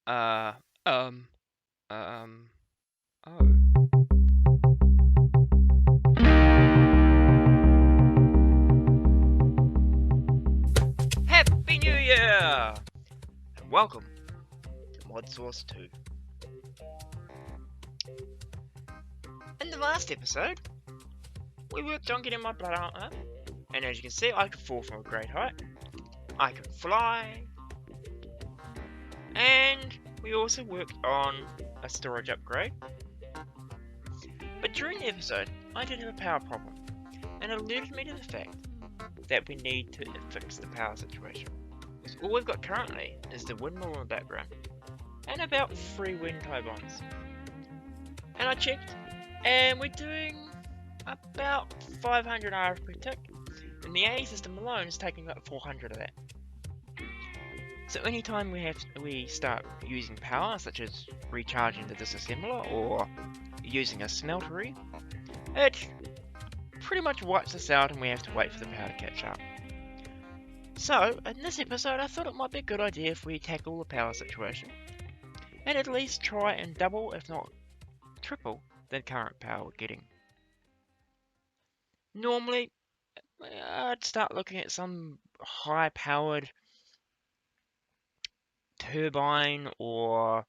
Uh, um, um, oh. Happy New Year! And welcome to ModSauce 2. In the last episode, we worked on getting my blood armor, and as you can see, I can fall from a great height, I can fly, and we also worked on a storage upgrade. But during the episode, I did have a power problem, and it alerted me to the fact that we need to fix the power situation. Because all we've got currently is the windmill in the background, and about 3 wind turbines. And I checked, and we're doing about 500 RF per tick, and the A system alone is taking about 400 of that. So anytime we start using power, such as recharging the disassembler or using a smeltery, it pretty much wipes us out and we have to wait for the power to catch up. So, in this episode, I thought it might be a good idea if we tackle the power situation, and at least try and double, if not triple, the current power we're getting. Normally, I'd start looking at some high-powered turbine or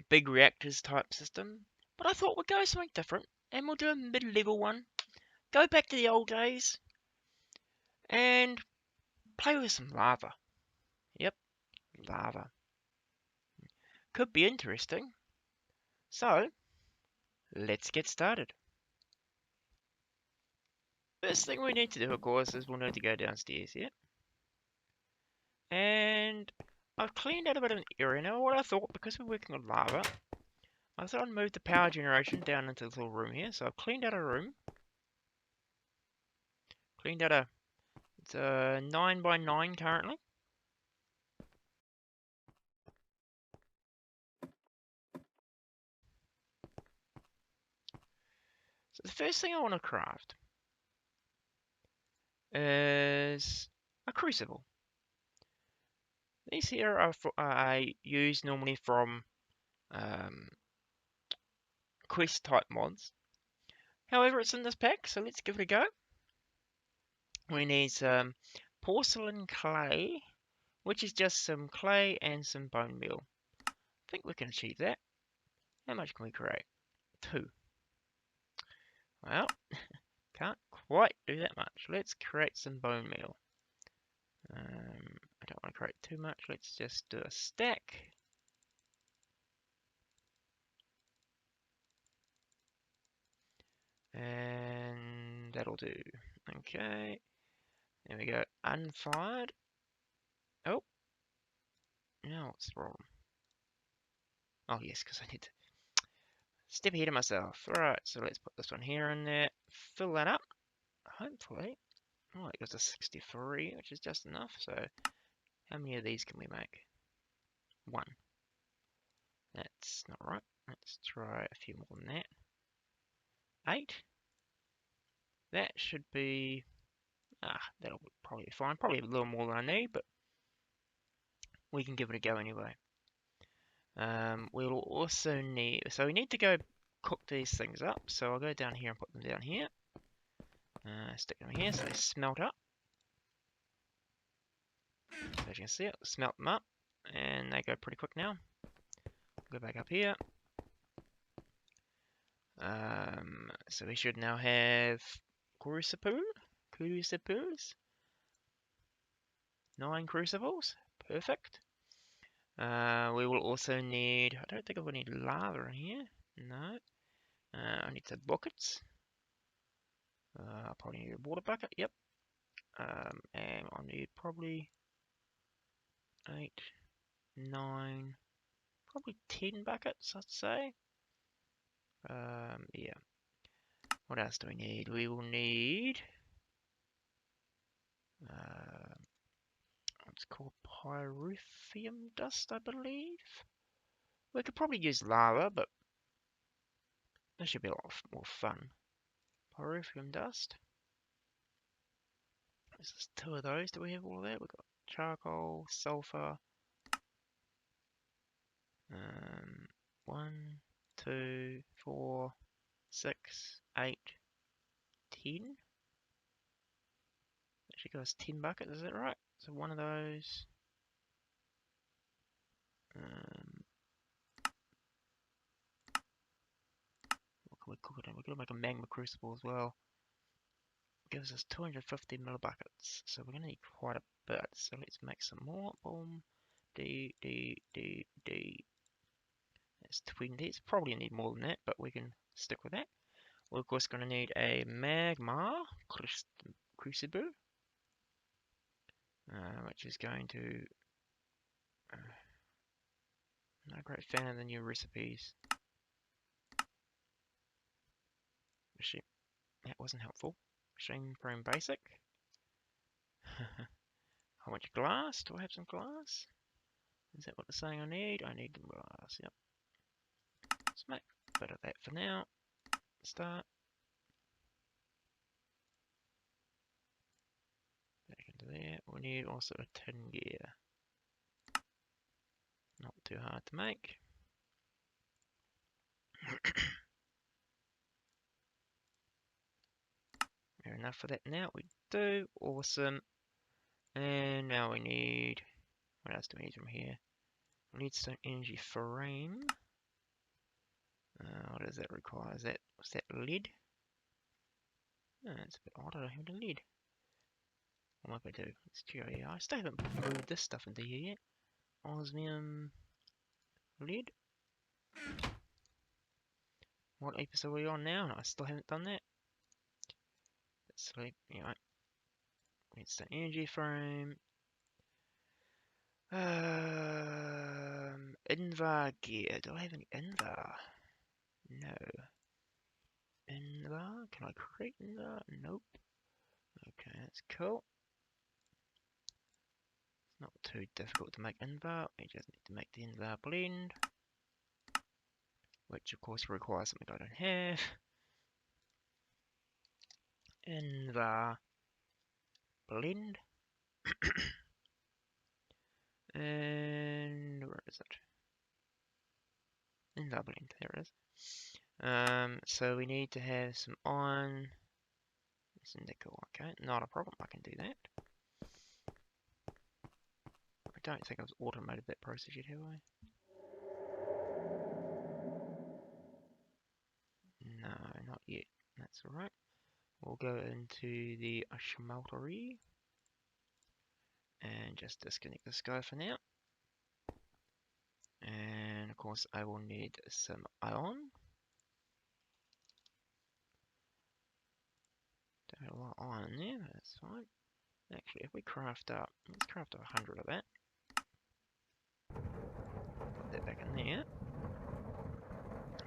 big reactors type system, but I thought we'd go something different, and we'll do a mid-level one, go back to the old days, and play with some lava. Yep, lava. Could be interesting. So, let's get started. First thing we need to do, of course, is we'll need to go downstairs here. And I've cleaned out a bit of an area. Now, what I thought, because we're working on lava, I thought I'd move the power generation down into this little room here. So I've cleaned out a room. Cleaned out it's a 9x9 currently. So the first thing I want to craft is a crucible. These here are I use normally from quest type mods. However, it's in this pack, so let's give it a go. We need some porcelain clay, which is just some clay and some bone meal. I think we can achieve that. How much can we create? 2. Well, can't quite do that much. Let's create some bone meal. I don't want to create too much. Let's just do a stack. And that'll do. Okay. There we go. Unfired. Oh. Now what's the problem? Oh yes, because I need to step ahead of myself. Alright, so let's put this one here in there. Fill that up. Hopefully. Oh, it goes to 63, which is just enough. So how many of these can we make? 1. That's not right. Let's try a few more than that. 8. That should be... that'll probably be fine. Probably a little more than I need, but we can give it a go anyway. We'll also need... So we need to go cook these things up. So I'll go down here and put them down here. Stick them here so they smelt up. So as you can see, smelt them up. And they go pretty quick now. Go back up here. So we should now have crucibles. 9 crucibles. Perfect. We will also need, I don't think I will need lava in here. No. I need some buckets. I'll probably need a water bucket. Yep. And I'll need probably 8, 9, probably 10 buckets, I'd say. Yeah. What else do we need? We will need what's called pyrotheum dust, I believe. We could probably use lava, but that should be a lot more fun. Pyrotheum dust. This is 2 of those. Do we have all of that? We've got charcoal, sulfur. 1, 2, 4, 6, 8, 10. Actually goes 10 buckets, is that right? So one of those. What can we cook it in? We're going to make a magma crucible as well. Gives us 250 millibuckets, so we're going to need quite a bit. So let's make some more. Boom. D. That's 20. It's probably need more than that, but we can stick with that. We're of course going to need a magma crucible, which is going to. Not a great fan of the new recipes. Actually, that wasn't helpful. Machine Prime Basic. How much glass? Do I have some glass? Is that what it's saying I need? I need glass, yep. Let's make a bit of that for now. Start. Back into there. We need also a tin gear. Not too hard to make. Fair enough for that now. We do. Awesome. And now we need. What else do we need from here? Redstone energy frame. What does that require? What's that, lead? It's a bit odd, I don't have the lead. What am I going to do? Let's check. I still haven't moved this stuff into here yet. Osmium lead. What episode are we on now? No, I still haven't done that. Let's sleep. Anyway. Redstone energy frame. Invar gear. Do I have any Invar? No. Invar? Can I create Invar? Nope. Okay, that's cool. It's not too difficult to make Invar. We just need to make the Invar blend. Which of course requires something I don't have. Invar blend. And where is it? Invar blend, there it is. So we need to have some iron. Some nickel, okay, not a problem, I can do that. I don't think I've automated that process yet, have I? No, not yet. That's alright. We'll go into the smeltery and just disconnect this guy for now. And of course I will need some iron. Don't have a lot of iron there, but that's fine. Actually, if we craft up, let's craft up 100 of that. Put that back in there.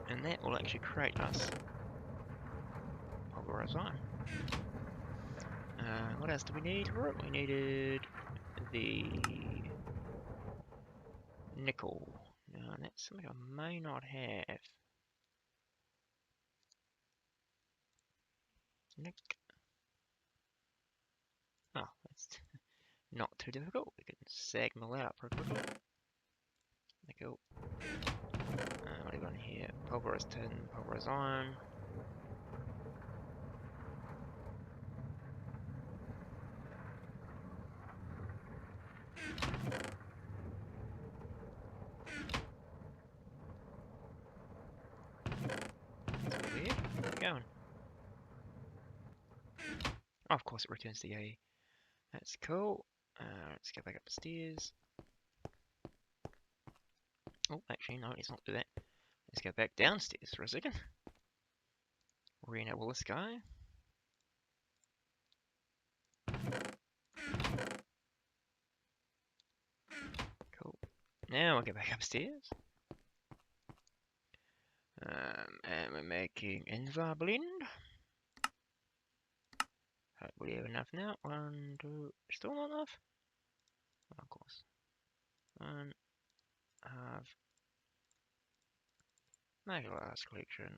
And that will actually create us pulverized iron. What else do we need for it? We needed the nickel. No, that's something I may not have. Nick. Oh, that's not too difficult. We can sag them all out pretty quickly. Nickel. What do we got in here? Pulverized tin, pulverized iron. Weird. Where's it going? Oh, of course it returns the A. That's cool. Let's go back upstairs. Oh, actually, no, let's not do that. Let's go back downstairs for a second. Re-enable this guy. Cool. Now we'll get back upstairs. And we're making Invar blend. Hopefully we have enough now. 1, 2, still not enough? Oh, of course. 1, half. Make a last collection.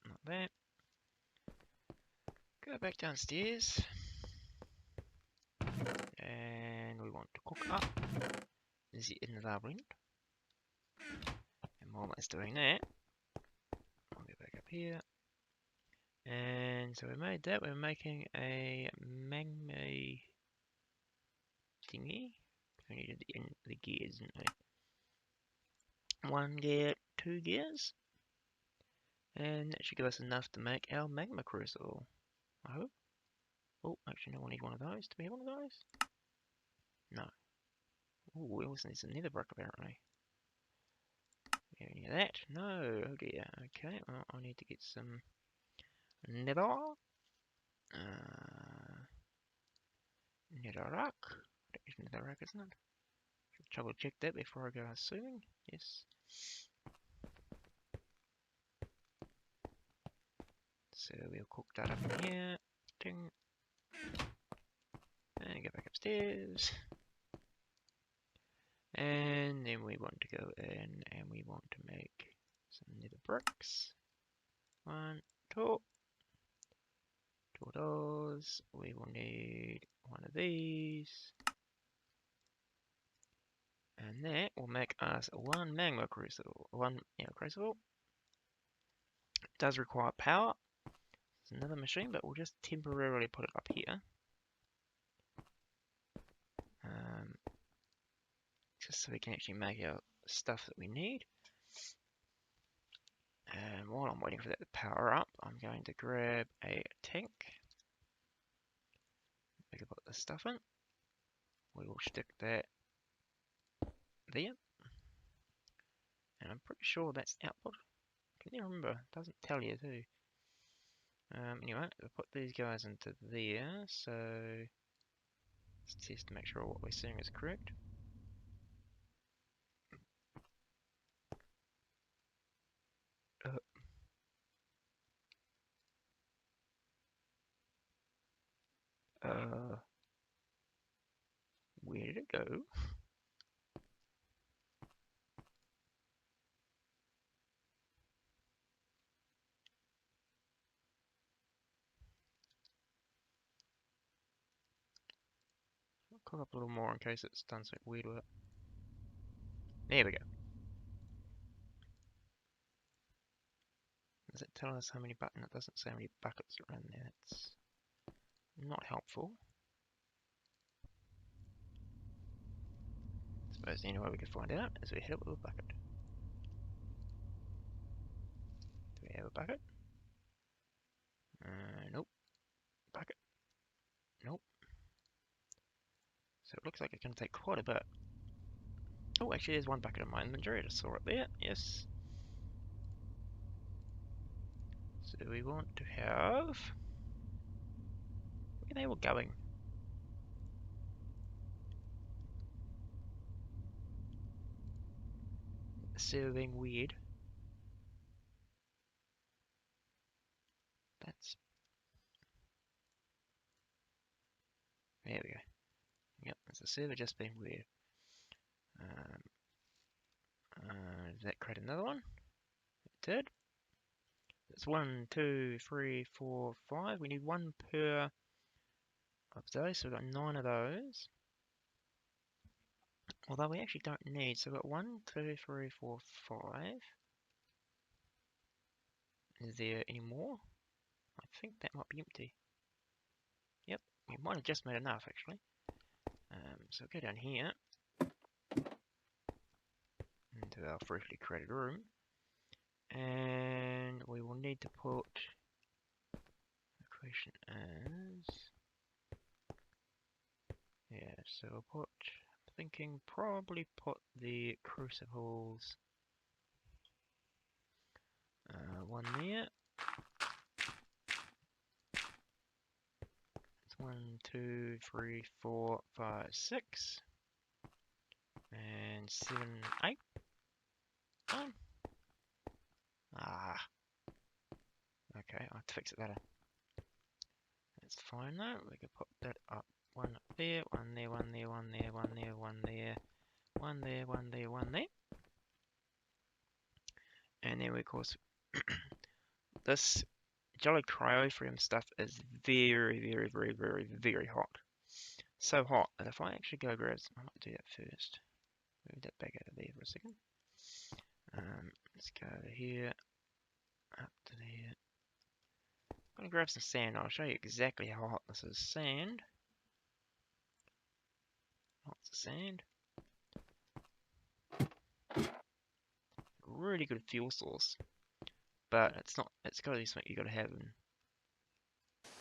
Not that. Go back downstairs. And we want to cook up the Invar blend. while it's doing that, I'll get back up here. And so we made that. We're making a magma thingy. We needed the gears, didn't we? 1 gear, 2 gears. And that should give us enough to make our magma crucible, I hope. Oh, actually, no, we need one of those. Do we have one of those? No. Oh, we also need some nether brick, apparently. Any of that? No. Oh dear. Okay, well, I need to get some nether. Netherrack. That is netherrack, isn't it? Should double check that before I go assuming. Yes. So we'll cook that up in here. Ding. And go back upstairs. And then we want to go in and we want to make some nether bricks. 1, 2. 2 of those. We will need one of these. And that will make us 1 magma crucible. 1 crucible. It does require power. It's another machine, but we'll just temporarily put it up here. Just so we can actually make our stuff that we need. And while I'm waiting for that to power up, I'm going to grab a tank. We can put the stuff in. We will stick that there. And I'm pretty sure that's output. Can you remember? It doesn't tell you too. Anyway, we'll put these guys into there. So let's test to make sure what we're seeing is correct. Where did it go? I'll cook up a little more in case it's done something weird with it. There we go. Does it tell us how many buckets? It doesn't say how many buckets are in there. It's not helpful. I suppose the only way we could find out is we hit it with a bucket. Do we have a bucket? Nope. Bucket. Nope. So it looks like it's going to take quite a bit. Oh, actually there's 1 bucket in my inventory. I just saw it there. Yes. So we want to have... Where they were going? Serving weird. That's... There we go. Yep, it's a server just being weird. Did that create another one? It did. It's 1, 2, 3, 4, 5. We need 1 per of those, so we've got 9 of those. Although we actually don't need, so we've got 1, 2, 3, 4, 5. Is there any more? I think that might be empty. Yep, we might have just made enough actually. So go down here into our freshly created room, and we will need to put. The question is, yeah. So we'll put. I'm thinking probably put the crucibles. 1 there. 1, 2, 3, 4, 5, 6, and 7, 8. Okay, I'll have to fix it later. That's fine though. We can put that up. 1 up there, 1 there, 1 there, 1 there, 1 there, 1 there, 1 there, 1 there, 1 there. And then we, of course, this Jolly Cryophorum stuff is very, very, very, very, very hot. So hot that if I actually go grab some, I might do that first. Move that back out of there for a second. Let's go over here, up to there. I'm gonna grab some sand. I'll show you exactly how hot this is. Sand. Lots of sand. Really good fuel source, but it's not. It's got to be something you got to have in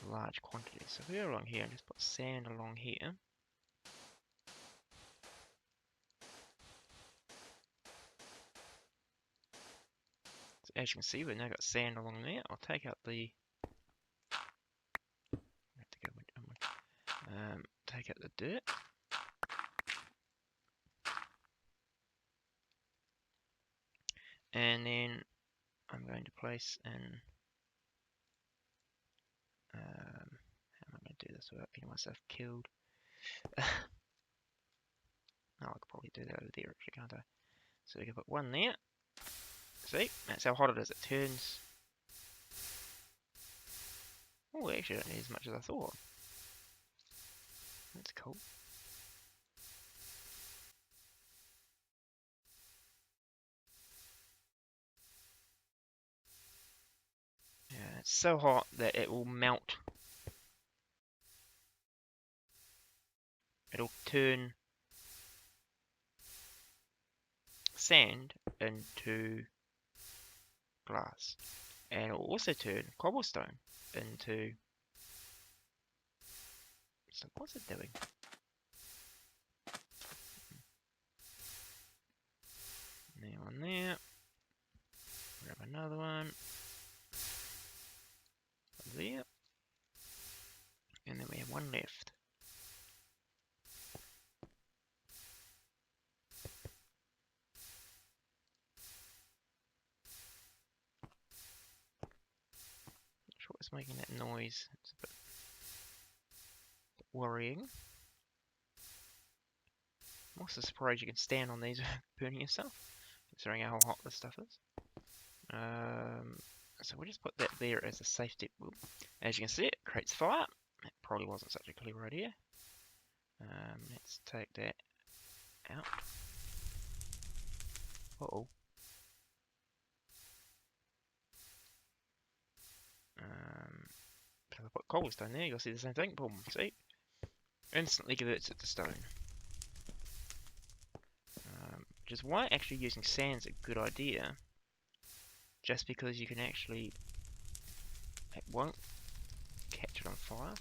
large quantities. So if we go along here and just put sand along here. So as you can see, we've now got sand along there. I'll take out the. Take out the dirt. And then I'm going to place in. How am I going to do this without getting myself killed? Oh, I could probably do that over there, actually, can't I? So we can put one there. See, that's how hot it is. It turns. Oh, actually, I don't need as much as I thought. That's cool. Yeah, it's so hot that it will melt. It'll turn sand into glass. And it'll also turn cobblestone into. So what's it doing? There, one there. Grab another one. There. And then we have one left. Not sure what's making that noise. It's a bit worrying. I'm also surprised you can stand on these without burning yourself, considering how hot this stuff is. So we'll just put that there as a safety. As you can see, it creates fire. That probably wasn't such a clever idea. Let's take that out. Uh-oh. If I put cobblestone there, you'll see the same thing. Boom, see? Instantly converts it to stone. Which is why actually using sand's a good idea. Just because you can actually... It won't catch it on fire.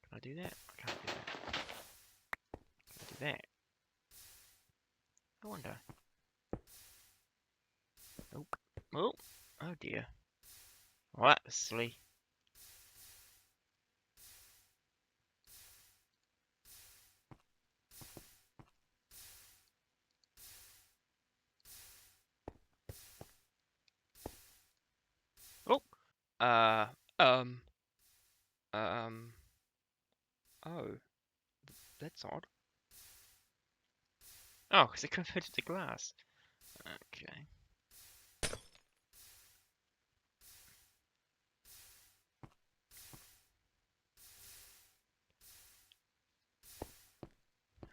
Can I do that? I can't do that. Can I do that? I wonder. Nope. Oh, oh dear. Well, that was silly. Oh. Oh. That's odd. Oh, because it converted to glass. Okay.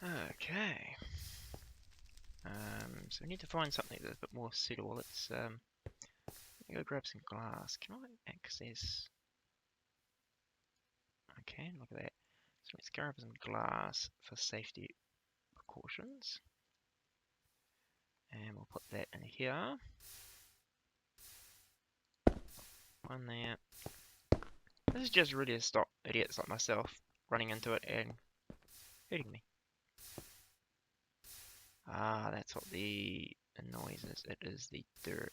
Okay. So we need to find something that's a bit more suitable. Let's go grab some glass. Can I access? I can, look at that. So let's grab some glass for safety precautions. And we'll put that in here. One there. This is just really to stop idiots like myself running into it and hurting me. Ah, that's what the noise is. It is the dirt.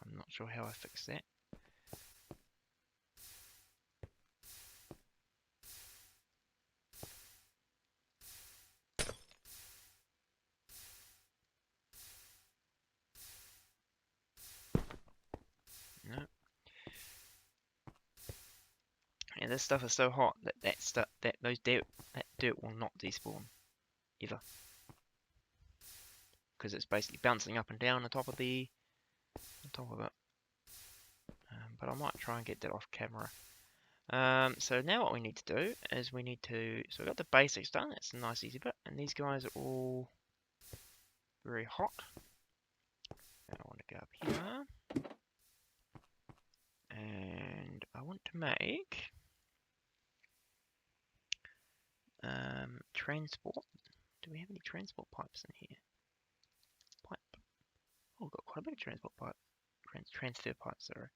I'm not sure how I fix that. No. Yeah, this stuff is so hot that that dirt will not despawn ever, because it's basically bouncing up and down on top of it. But I might try and get that off camera. So now what we need to do is we need to, so we've got the basics done, that's a nice easy bit, and these guys are all very hot. I want to go up here, and I want to make transport. Do we have any transport pipes in here? Pipe. Oh, we've got quite a bit of transport pipe. Transfer pipes, sorry.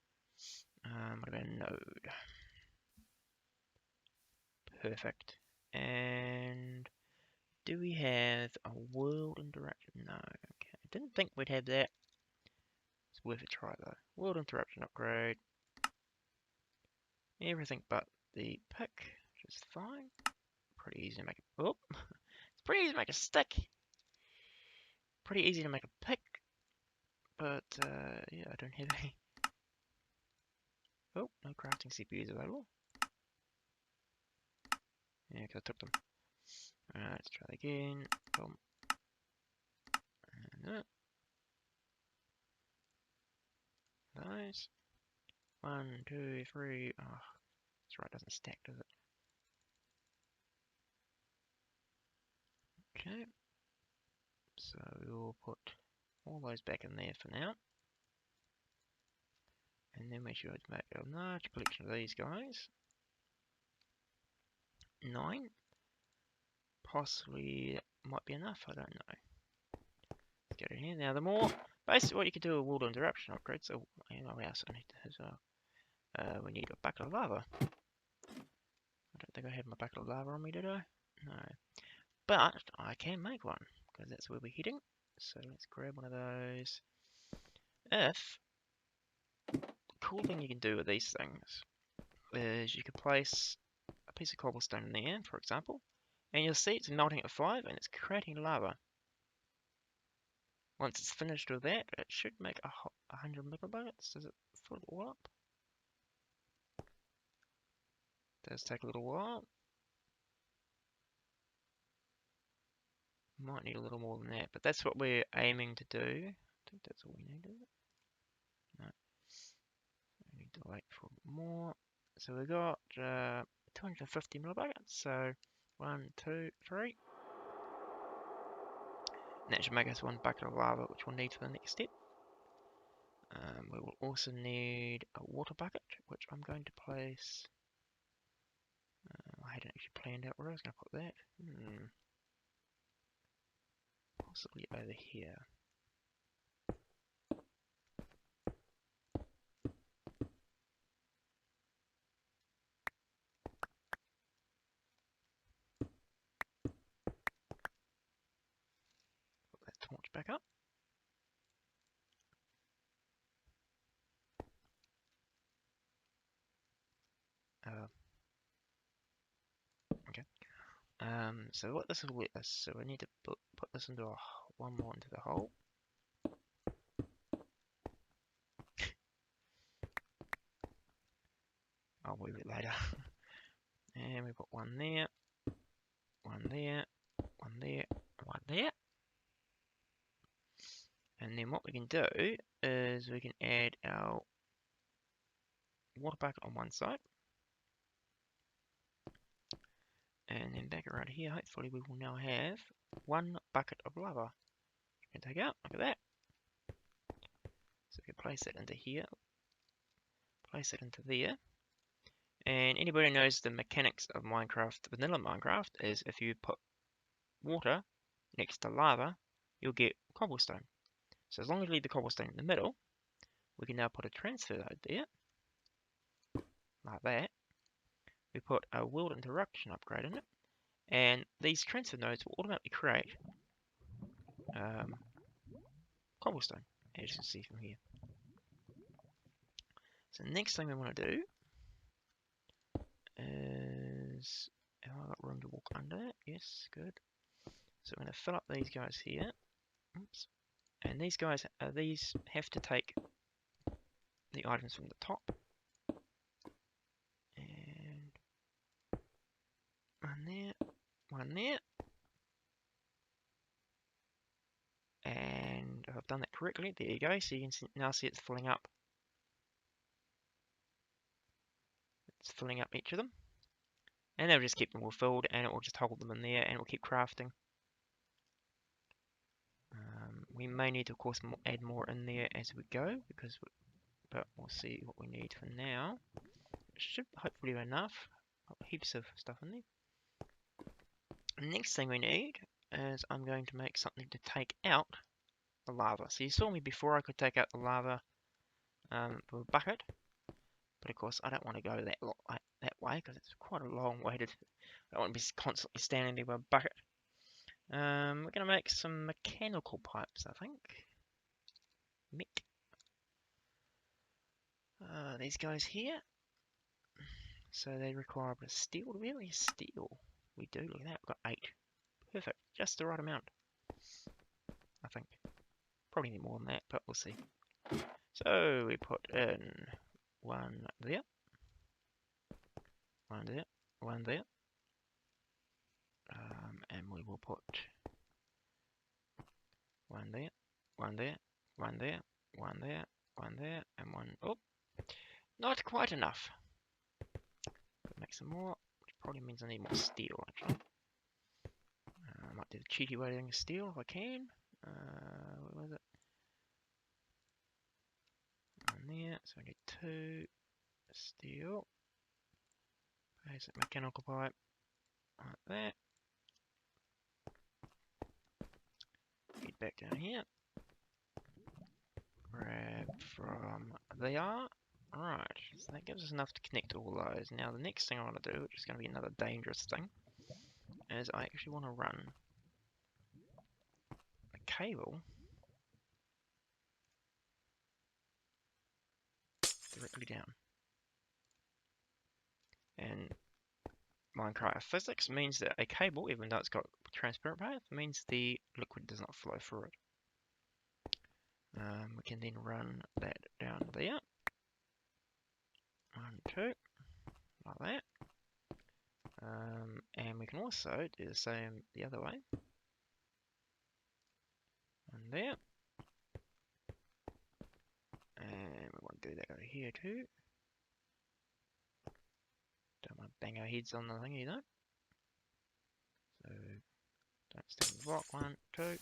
What about a node? Perfect. And do we have a world interruption? No. Okay. I didn't think we'd have that. It's worth a try though. World interruption upgrade. Everything but the pick, which is fine. Pretty easy to make a. Oh, it's pretty easy to make a stick. Pretty easy to make a pick, but yeah, I don't have any. Oh, no crafting CPUs available. Yeah, because I took them. Alright, let's try that again. Boom. And nice. 1, 2, 3. Oh, that's right, it doesn't stack, does it? Okay. So we'll put all those back in there for now. And then we should make a large collection of these guys. 9. Possibly might be enough, I don't know. Let's get it here. Now the more, basically what you could do a world interruption upgrade, so you know what else I need as well. We need a bucket of lava. I don't think I had my bucket of lava on me, did I? No. But I can make one, because that's where we're heading. So let's grab one of those. If, the cool thing you can do with these things is you can place a piece of cobblestone in there, for example, and you'll see it's melting at 5 and it's creating lava. Once it's finished with that, it should make 100 megabytes. Does it fill it all up? Does take a little while. Might need a little more than that, but that's what we're aiming to do. I think that's all we need, is it? No. We need to wait for more. So we got 250 megabytes. So 1, 2, 3. And that should make us one bucket of lava, which we'll need for the next step. We will also need a water bucket, which I'm going to place. I hadn't actually planned out where I was going to put that. Possibly over here. Put that torch back up. Okay. So what this will let us, so we need to put this into one more into the hole. I'll move it later. And we put one there, one there, one there, one there. And then what we can do is we can add our water bucket on one side. And then back around here, hopefully we will now have one bucket of lava. You can take out, look at that. So we can place that into here, place it into there. And anybody who knows the mechanics of Minecraft, vanilla Minecraft, is if you put water next to lava, you'll get cobblestone. So as long as you leave the cobblestone in the middle, we can now put a transfer node there, like that. We put a world interruption upgrade in it, and these transfer nodes will automatically create cobblestone, as you can see from here. So the next thing we want to do is, have I got room to walk under that? Yes, good. So I'm going to fill up these guys here. Oops. And these guys, these have to take the items from the top. And one there, one there. And if I've done that correctly, there you go. So you can now see it's filling up. It's filling up each of them. And they'll just keep them all filled, and it will just hold them in there, and it will keep crafting. We may need to, of course, add more in there as we go, but we'll see what we need for now. It should hopefully be enough. Heaps of stuff in there. The next thing we need is I'm going to make something to take out the lava. So you saw me before I could take out the lava with a bucket, but of course I don't want to go that way because it's quite a long way to. I don't want to be constantly standing there with a bucket. We're going to make some mechanical pipes, I think. These guys here. So they require a bit of steel. Do we have any steel? We do. Look at that. We've got 8. Perfect. Just the right amount. I think. Probably need more than that, but we'll see. So we put in 1 there. 1 there. 1 there. And we will put 1 there. 1 there. 1 there. 1 there. 1 there. And 1. Oh! Not quite enough. Could make some more, which probably means I need more steel, actually. I might do the cheeky way of doing steel if I can. Where was it? 1 there, so I need 2 steel. Basic mechanical pipe, like that. Get back down here. Grab from there. Alright, so that gives us enough to connect all those. Now the next thing I want to do, which is going to be another dangerous thing, is I actually want to run a cable directly down. And Minecraft physics means that a cable, even though it's got transparent path, means the liquid does not flow through it. We can then run that down there. 1, 2, like that. And we can also do the same the other way. 1 there. And we want to do that over here too. Don't want to bang our heads on the thing either. So, don't stand in the block. 1, 2.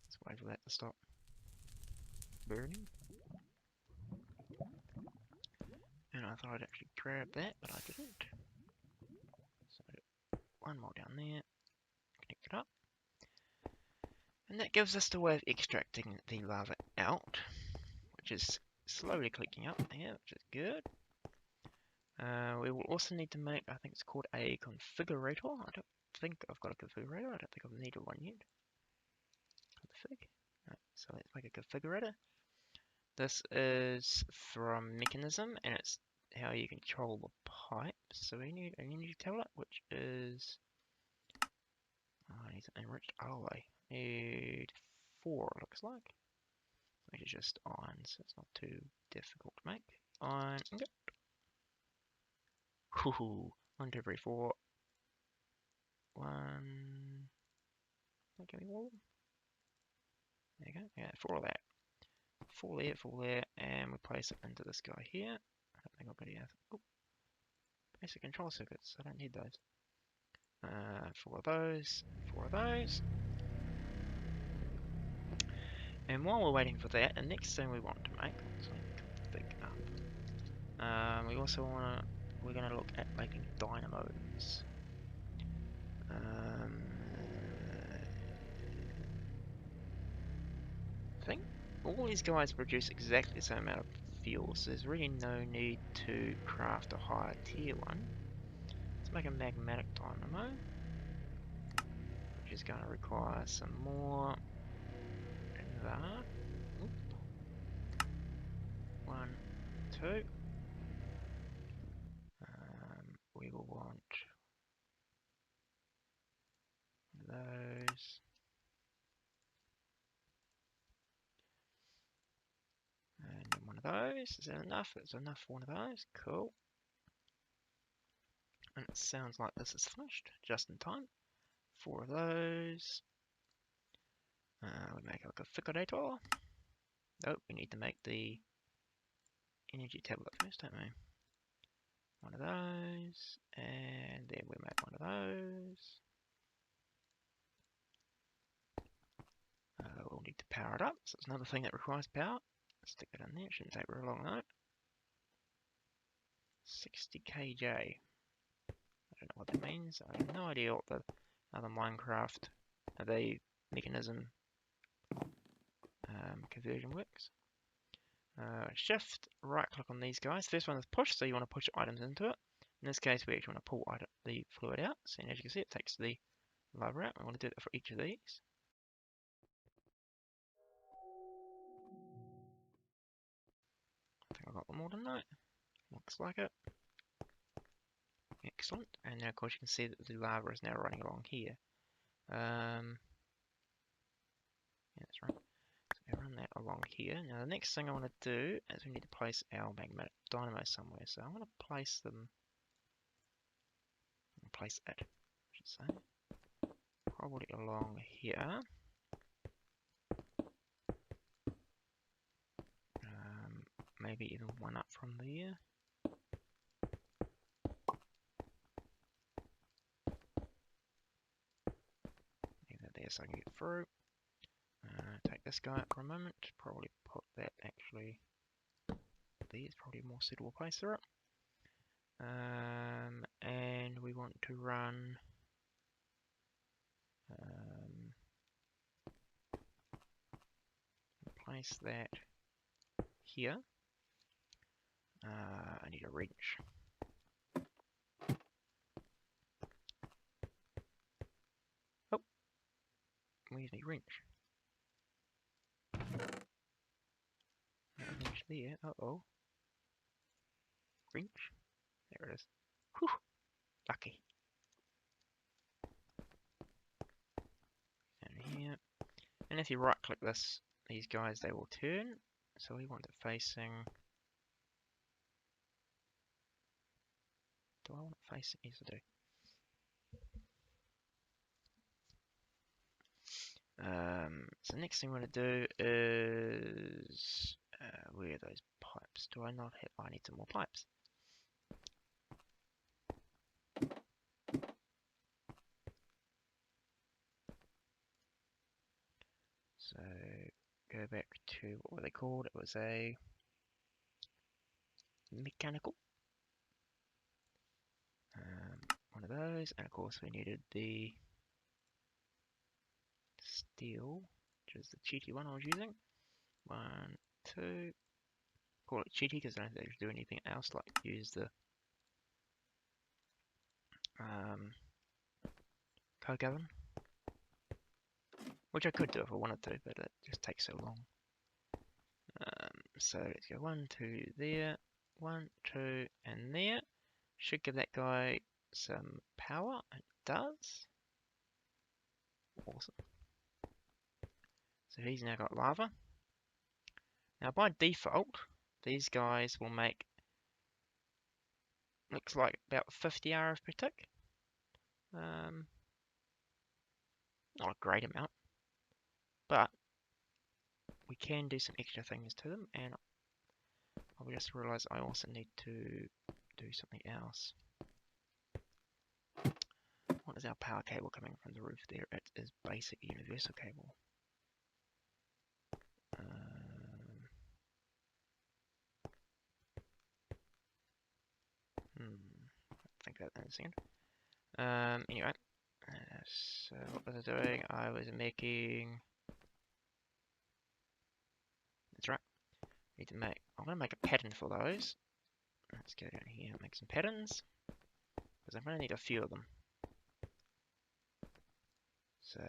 Let's wait for that to stop burning. And I thought I'd actually grab that, but I didn't. So, 1 more down there. Connect it up. And that gives us the way of extracting the lava out, which is slowly clicking up here, which is good. We will also need to make, I think it's called a configurator. I don't think I've got a configurator. I don't think I've needed one yet. Config. Right, so let's make a configurator. This is from mechanism, and it's how you control the pipes. So we need an energy tablet, which is I need some enriched alloy. Need 4, looks like. Which is just iron, so it's not too difficult to make. Iron ingot. Woohoo! 1, 2, 3, 4. 1. Give me more. There you go. Yeah, 4 of that. 4 there, 4 there, and we place it into this guy here. I don't think I've got any. Oh, basic control circuits. I don't need those. 4 of those. 4 of those. And while we're waiting for that, the next thing we want to make, so config up. We also want to. We're going to look at making dynamos. I think all these guys produce exactly the same amount of fuel, so there's really no need to craft a higher tier one. Let's make a magmatic dynamo, which is going to require some more in that. Oop. 1, 2. We will want those. And one of those. Is that enough? There's enough for one of those. Cool. And it sounds like this is finished just in time 4 of those. We make like a ficorator. Nope, we need to make the energy tablet first, don't we? One of those, and then we make one of those. We'll need to power it up, so it's another thing that requires power. Stick it in there, shouldn't take very long though. 60 kJ. I don't know what that means. I have no idea what the other Minecraft the mechanism conversion works. Shift, right click on these guys. First one is push, so you want to push items into it. In this case, we actually want to pull the fluid out. So as you can see, it takes the lava out. We want to do that for each of these. I think I got them all tonight. Looks like it. Excellent. And now, of course, you can see that the lava is now running along here. Yeah, that's right. So run that along here. Now, the next thing I want to do is we need to place our magnetic dynamo somewhere. So I'm going to place them. Place it, I should say. Probably along here. Maybe even one up from there. Leave that there so I can get through. Take this guy up for a moment. Probably put that actually there's probably a more suitable place for it. And we want to run place that here. I need a wrench. Oh, where's my wrench? Wrench there. Uh-oh. Wrench. There it is. Whew. Lucky. And here. And if you right click these guys, they will turn. So we want it facing. Do I want it facing? Yes, I do. So the next thing we're going to do is where are those pipes? Do I not have? I need some more pipes. So go back to what were they called? It was a mechanical. One of those, and of course we needed the steel, which is the cheaty one I was using. 1, 2. Call it cheaty because I don't think they do anything else like use the coke oven, which I could do if I wanted to, but it just takes so long. So let's go 1, 2 there, 1, 2, and there. Should give that guy some power. It does. Awesome. So he's now got lava. Now by default, these guys will make, looks like about 50 RF per tick. Not a great amount, but we can do some extra things to them, and I just realised I also need to do something else. What is our power cable coming from the roof there? It is basic universal cable. Think about that in a second. Anyway, so what was I doing? I was making. That's right. Need to make. I'm gonna make a pattern for those. Let's go down here and make some patterns because I'm gonna need a few of them. So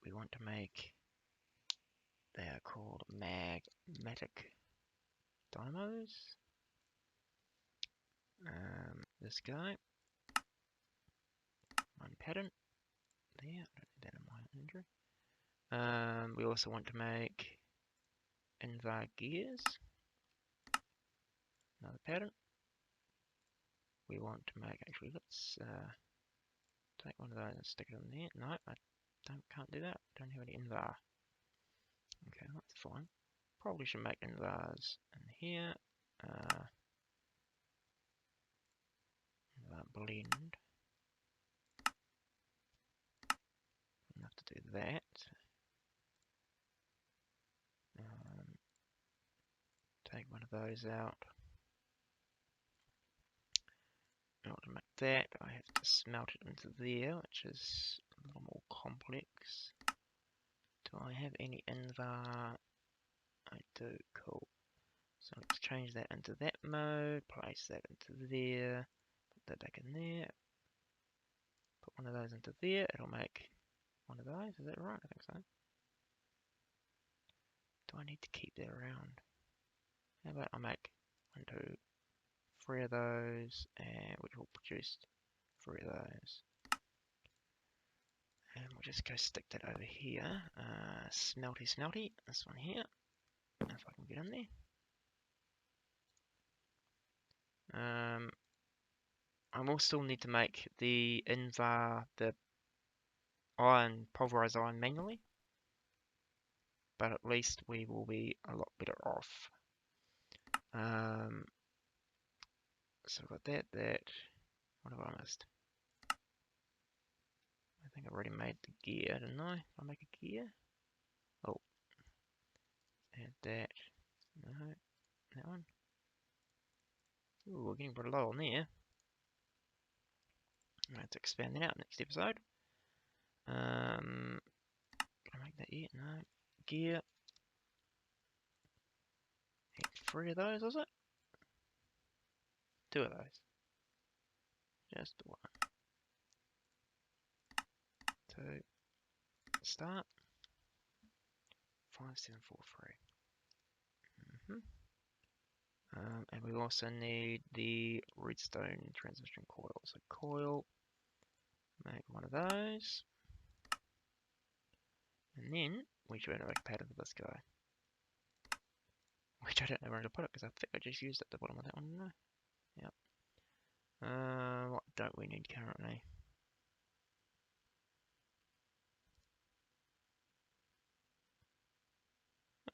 we want to make. They are called magnetic dynamos. This guy. One pattern. There. I don't need that in my inventory. We also want to make invar gears. Another pattern. We want to make, actually, let's take one of those and stick it in there. No, I can't do that. Don't have any invar. Okay, that's fine. Probably should make invars in here. Blend. Enough to do that. Take one of those out. In order to make that, I have to smelt it into there, which is a little more complex. Do I have any invar? I do. Cool. So let's change that into that mode, place that into there, put that back in there, put one of those into there, it'll make one of those, is that right? I think so. Do I need to keep that around? How about I make 1, 2, 3 of those, and which will produce 3 of those. And we'll just go stick that over here. Smelty, this one here. If I can get in there. I will still need to make the invar, the pulverized iron manually. But at least we will be a lot better off. So I've got that. What have I missed? I think I've already made the gear, didn't I? Did I make a gear? Oh. Add that. No, that one. Ooh, we're getting pretty low on there. I'm going to have to expand that out next episode. Can I make that yet? No. Gear. Add 3 of those, was it? 2 of those. Just 1. 2. Start. 5743. And we also need the redstone transmission coil. So coil, make one of those. And then we should make a pattern for this guy. Which I don't know where to put it because I think I just used it at the bottom of that one, didn't I? Yep. What don't we need currently?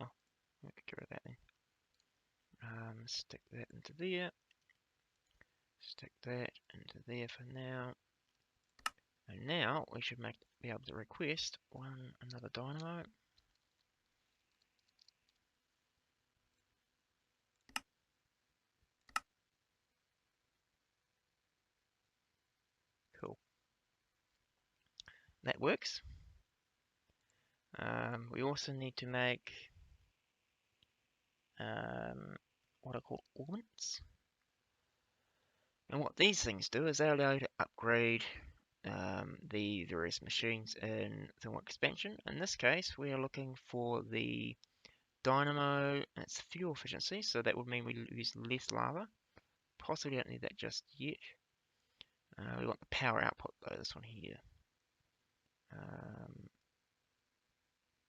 Oh, we could get rid of that then. Stick that into there. Stick that into there for now. And now we should be able to request another dynamo. Cool. That works. We also need to make what are called augments. And what these things do is they allow you to upgrade the various machines in thermal expansion. In this case, we are looking for the dynamo and its fuel efficiency, so that would mean we use less lava. Possibly don't need that just yet. We want the power output though, this one here.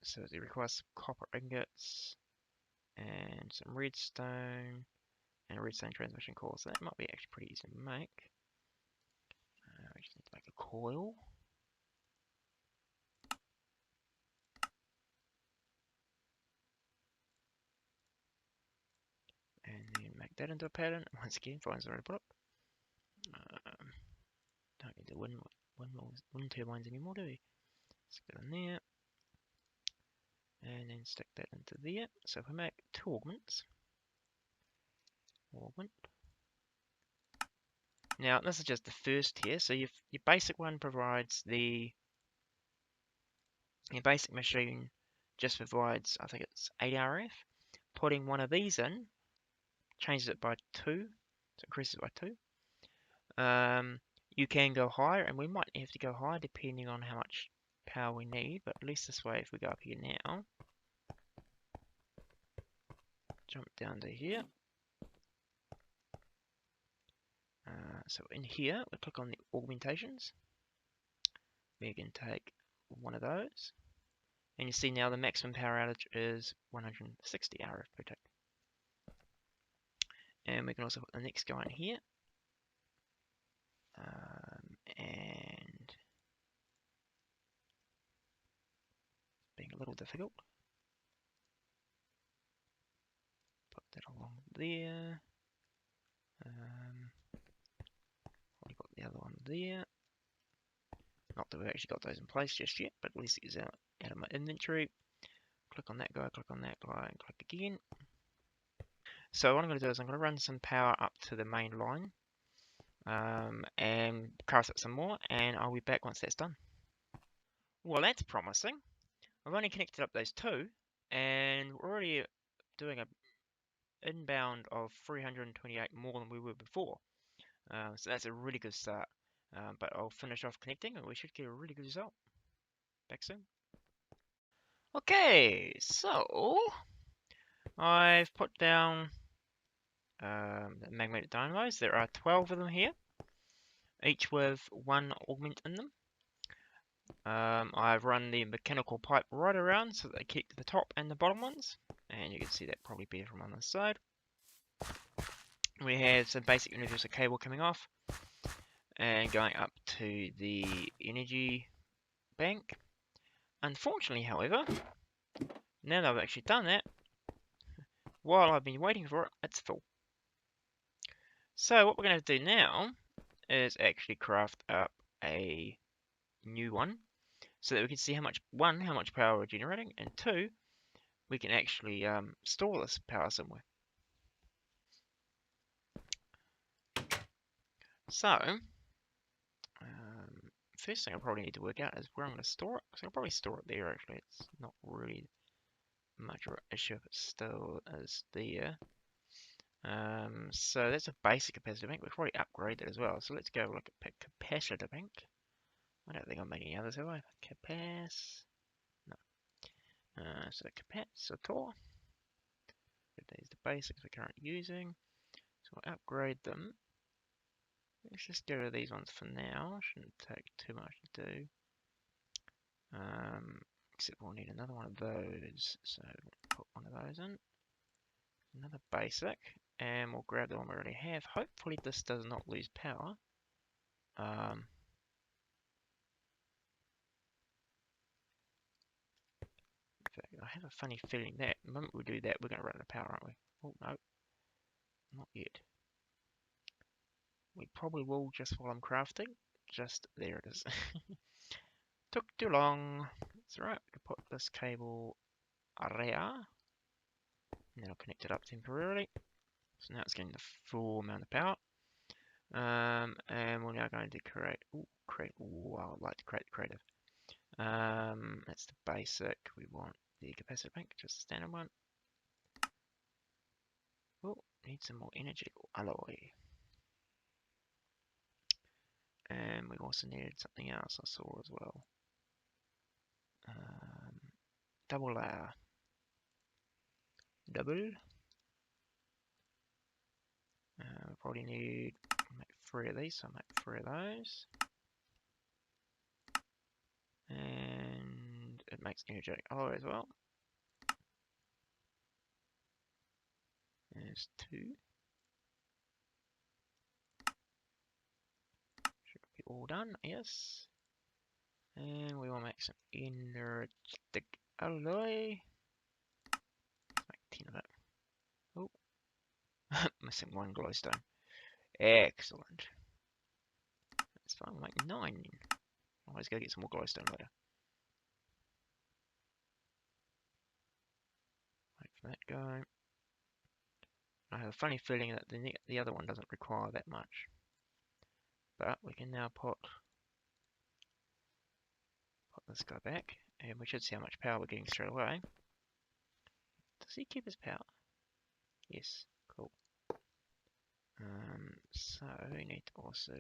So it requires some copper ingots and some redstone and a redstone transmission coil. So that might be actually pretty easy to make. We just need to make a coil. And then make that into a pattern. Once again, find somewhere to put it. Don't need the wind turbines anymore, do we? Stick that in there. And then stick that into there. So if we make 2 augments. Augment. Now, this is just the first here. So your basic one provides your basic machine just provides, I think it's 8 RF. Putting one of these in changes it by 2, so increases it by 2. You can go higher, and we might have to go higher depending on how much power we need, but at least this way, if we go up here now, jump down to here. So in here, we click on the augmentations. We can take one of those, and you see now the maximum power outage is 160 RF per tick. And we can also put the next guy in here. And a little difficult. Put that along there. Probably got the other one there. Not that we've actually got those in place just yet, but at least it's out of my inventory. Click on that guy, click on that guy, and click again. So what I'm going to do is I'm going to run some power up to the main line and cast it some more, and I'll be back once that's done. Well, that's promising. I've only connected up those two, and we're already doing an inbound of 328 more than we were before. So that's a really good start. But I'll finish off connecting, and we should get a really good result. Back soon. Okay, so I've put down the magnetic dynamos. There are 12 of them here, each with one augment in them. I've run the mechanical pipe right around so that they keep the top and the bottom ones, and you can see that probably better from on this side. We have some basic universal cable coming off and going up to the energy bank. Unfortunately, however, now that I've actually done that, while I've been waiting for it, it's full. So what we're going to do now is actually craft up a new one so that we can see how much power we're generating, and two, we can actually store this power somewhere. So first thing I probably need to work out is where I'm going to store it. So I'll probably store it there. Actually, it's not really much of an issue if it still is there. So that's a basic capacitor bank. We've already upgraded as well. So let's go look at capacitor bank. I don't think I've made any others, have I? No. So capacitor. These are the basics we're currently using. So we'll upgrade them. Let's just go to these ones for now. Shouldn't take too much to do. Except we'll need another one of those. So we'll put one of those in. Another basic. And we'll grab the one we already have. Hopefully this does not lose power. I have a funny feeling that the moment we do that, we're going to run out of power, aren't we? Oh, no. Not yet. We probably will just while I'm crafting. Just there it is. Took too long. That's right. We can put this cable area. And then I'll connect it up temporarily. So now it's getting the full amount of power. And we're now going to create. I would like to create the creative. That's the basic. We want the capacitor bank, just a standard one. Oh, need some more energy alloy. And we also needed something else I saw as well. Double layer. Double. We probably need make 3 of these, so I'll make 3 of those. And it makes energetic alloy as well. There's 2. Should be all done, yes. And we will make some energetic alloy. Let's make 10 of it. Oh, missing 1 glowstone. Excellent. That's fine, we'll make 9 then. Always go get some more glowstone later. Wait for that guy. I have a funny feeling that the other one doesn't require that much. But we can now put this guy back, and we should see how much power we're getting straight away. Does he keep his power? Yes, cool. So we need to also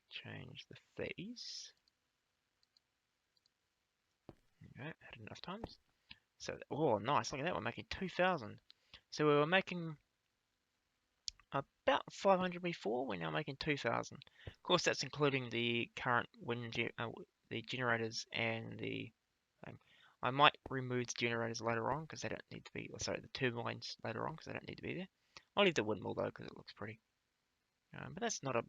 change the phase. Okay, had enough times. So, oh, nice! Look at that. We're making 2,000. So we were making about 500 before. We're now making 2,000. Of course, that's including the current wind, the generators, and the thing. I might remove the generators later on because they don't need to be. Sorry, the turbines later on because they don't need to be there. I'll leave the windmill though because it looks pretty. But that's not a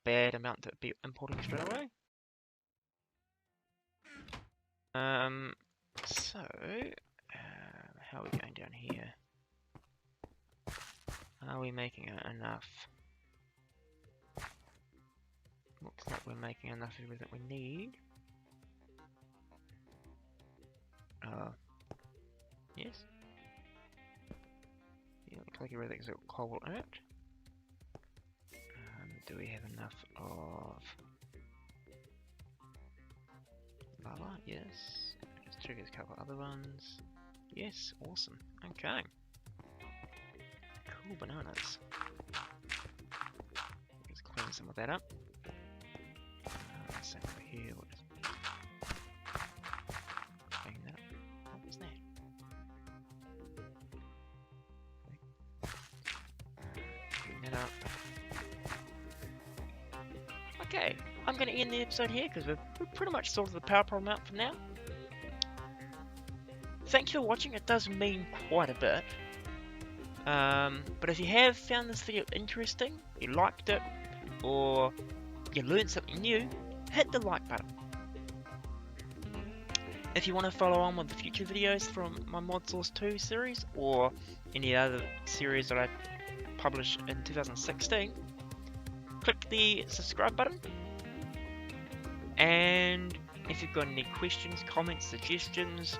bad amount to be importing straight away. So, how are we going down here? Are we making enough? Looks like we're making enough of everything we need. Yes. Yeah, looks like everything's got cobble in it. Do we have enough of lava? Yes. Let's check a couple other ones. Yes, awesome. Okay. Cool bananas. Let's clean some of that up. Same over here. We'll just clean that up. What was that? Clean that up. Okay, I'm going to end the episode here because we've pretty much sorted the power problem out for now. Thank you for watching, it does mean quite a bit. But if you have found this video interesting, you liked it, or you learned something new, hit the like button. If you want to follow on with the future videos from my ModSauce 2 series, or any other series that I published in 2016, click the subscribe button. And if you've got any questions, comments, suggestions,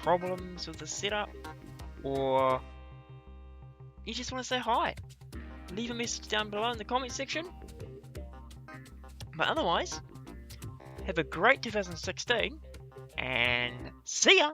problems with the setup, or you just want to say hi, leave a message down below in the comment section. But otherwise, have a great 2016 and see ya!